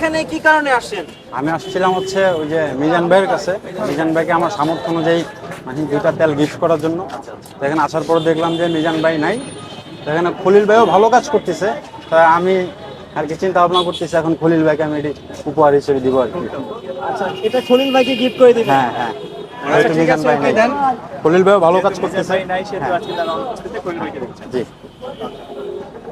এখানে কি কারণে আসছেন? আমি আসছিলাম হচ্ছে ওই যে মিজান ভাইয়ের কাছে। মিজান ভাইকে আমার সামর্থ্য অনুযায়ী মানে 2টা তেল গিফট করার জন্য। তো এখানে আসার পর দেখলাম যে মিজান ভাই নাই, তো এখানে খলিল ভাইও ভালো কাজ করতেছে। তা আমি আর কি চিন্তা ভাবনা করতেছি এখন খলিল ভাইকে আমি এটি উপহার হিসেবে দিব আর কি। আচ্ছা, এটা খলিল ভাইকে গিফট করে দিবেন? হ্যাঁ হ্যাঁ, আচ্ছা, যেহেতু ঠিক মিজান আছে, ভাই ওকে নাই, দেন। খলিল ভাইও ভালো কাজ করতেছে। নাই সেহেতু হ্যাঁ, আজকে তারা অনুষ্ঠিত খলিল ভাইকে দিচ্ছেন। জি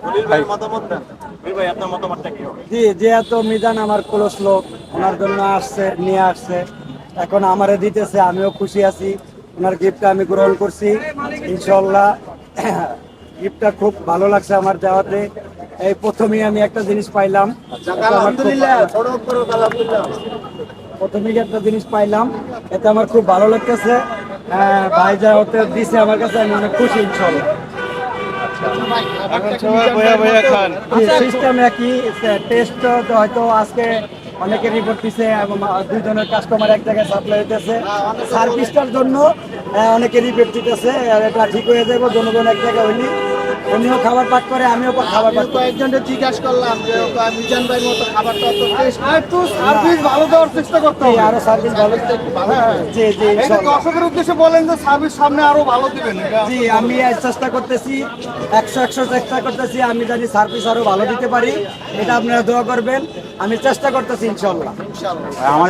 খলিল ভাইয়ের মতামত দেন। খলিল ভাই, আপনার মতামতটা কি হবে? জি, যেহেতু মিজান আমার ক্লোজ লোক, ওনার জন্য আসছে, নিয়ে আসছে, এখন আমারে দিতেছে, আমিও খুশি আছি। ওনার গিফটটা আমি গ্রহণ করছি ইনশাল্লাহ। গিফটটা খুব ভালো লাগছে আমার যাওয়াতে। এই প্রথমেই আমি একটা জিনিস পাইলাম, এটা আমার খুব আলহামদুলিল্লাহ, ভালো- ছোট করো, আলহামদুলিল্লাহ। প্রথমেই একটা জিনিস পাইলাম, এটা আমার খুব ভালো লাগতেছে। ভাই যা হতে দিছে আমার কাছে, আমি অনেক খুশি ইনশাল্লাহ। এখন সবাই বয়া বয়া খান। সিস্টেম একই, টেস্ট হয়তো আজকে অনেকে রিপোর্ট দিছে এবং দুইজনের কাস্টমার এক জায়গায় সাপ্লাই হইতেছে। সার্ভিসটার জন্য অনেকে রিপোর্ট দিতেছে, আর এটা ঠিক হয়ে যাবে। জনগণ এক জায়গায় হইলি, উনিও খাবার পাক করে, আমিও খাবার পাক করি। কয়েকজনকে জিজ্ঞাসা করলাম যে মিজান ভাইয়ের মতো খাবারটা অত টেস্ট, একটু সার্ভিস ভালো দেওয়ার চেষ্টা করতে জি, হবে। আরো সার্ভিস ভালো। জি জি এই যে ইনশাল্লাহ। দর্শকের উদ্দেশ্যে বলেন যে সার্ভিস সামনে আরো ভালো দিবেন। জি, আমি চেষ্টা করতেছি, 100 চেষ্টা করতেছি। আমি জানি সার্ভিস আরো ভালো দিতে পারি, এটা আপনারা দোয়া করবেন। আমি চেষ্টা করতেছি ইনশাল্লাহ। আমাদের